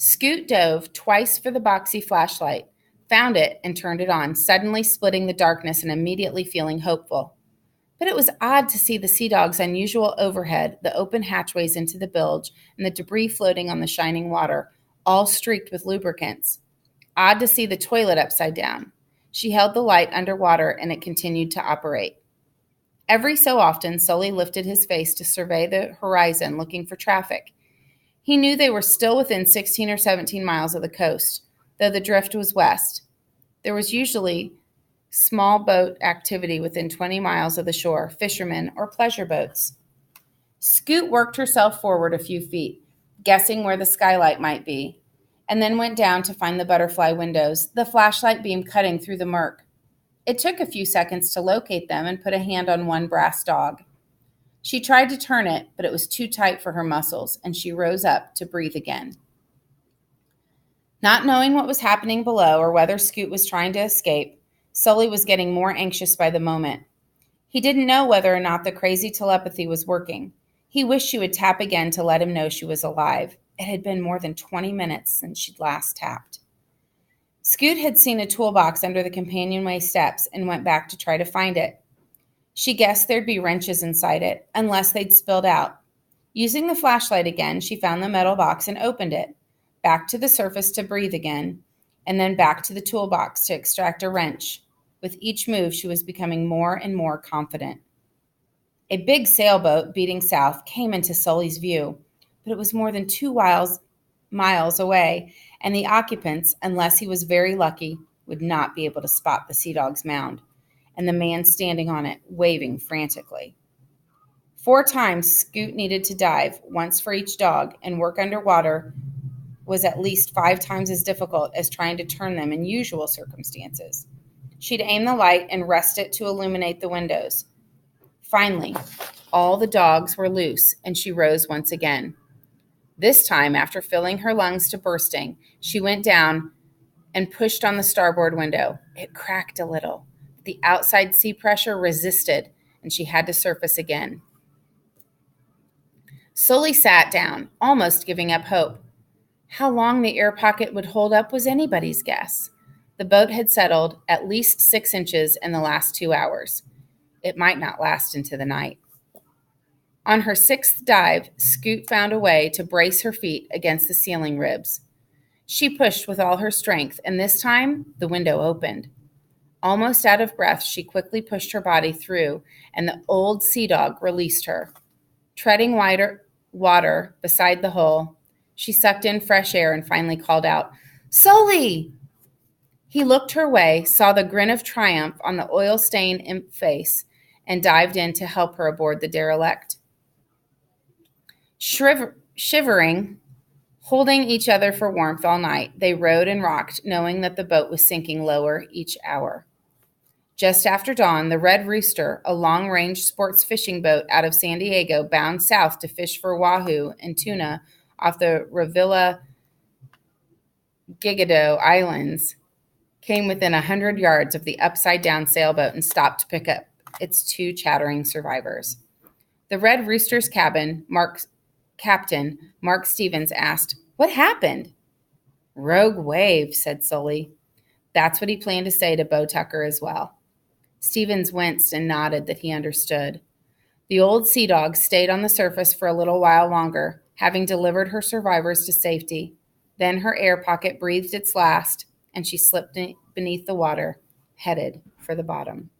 Scoot dove twice for the boxy flashlight, found it, and turned it on, suddenly splitting the darkness and immediately feeling hopeful. But it was odd to see the sea dog's unusual overhead, the open hatchways into the bilge, and the debris floating on the shining water, all streaked with lubricants. Odd to see the toilet upside down. She held the light underwater and it continued to operate. Every so often, Sully lifted his face to survey the horizon looking for traffic. He knew they were still within 16 or 17 miles of the coast, though the drift was west. There was usually small boat activity within 20 miles of the shore, fishermen or pleasure boats. Scoot worked herself forward a few feet, guessing where the skylight might be, and then went down to find the butterfly windows, the flashlight beam cutting through the murk. It took a few seconds to locate them and put a hand on one brass dog. She tried to turn it, but it was too tight for her muscles, and she rose up to breathe again. Not knowing what was happening below or whether Scoot was trying to escape, Sully was getting more anxious by the moment. He didn't know whether or not the crazy telepathy was working. He wished she would tap again to let him know she was alive. It had been more than 20 minutes since she'd last tapped. Scoot had seen a toolbox under the companionway steps and went back to try to find it. She guessed there'd be wrenches inside it, unless they'd spilled out. Using the flashlight again, she found the metal box and opened it. Back to the surface to breathe again, and then back to the toolbox to extract a wrench. With each move, she was becoming more and more confident. A big sailboat beating south came into Sully's view, but it was more than 2 miles away, and the occupants, unless he was very lucky, would not be able to spot the Sea Dog's mound and the man standing on it, waving frantically. 4 times Scoot needed to dive, once for each dog, and work underwater was at least 5 times as difficult as trying to turn them in usual circumstances. She'd aim the light and rest it to illuminate the windows. Finally, all the dogs were loose, and she rose once again. This time, after filling her lungs to bursting, she went down and pushed on the starboard window. It cracked a little. The outside sea pressure resisted, and she had to surface again. Sully sat down, almost giving up hope. How long the air pocket would hold up was anybody's guess. The boat had settled at least 6 inches in the last 2 hours. It might not last into the night. On her 6th dive, Scoot found a way to brace her feet against the ceiling ribs. She pushed with all her strength, and this time the window opened. Almost out of breath, she quickly pushed her body through, and the old sea dog released her. Treading water beside the hole, she sucked in fresh air and finally called out, "Sully!" He looked her way, saw the grin of triumph on the oil-stained imp face, and dived in to help her aboard the derelict. Shivering, holding each other for warmth all night, they rowed and rocked, knowing that the boat was sinking lower each hour. Just after dawn, the Red Rooster, a long-range sports fishing boat out of San Diego, bound south to fish for wahoo and tuna off the Revilla Gigodo Islands, came within 100 yards of the upside-down sailboat and stopped to pick up its 2 chattering survivors. The Red Rooster's Captain Mark Stevens asked, "What happened?" "Rogue wave," said Sully. That's what he planned to say to Bo Tucker as well. Stevens winced and nodded that he understood. The old sea dog stayed on the surface for a little while longer, having delivered her survivors to safety. Then her air pocket breathed its last, and she slipped beneath the water, headed for the bottom.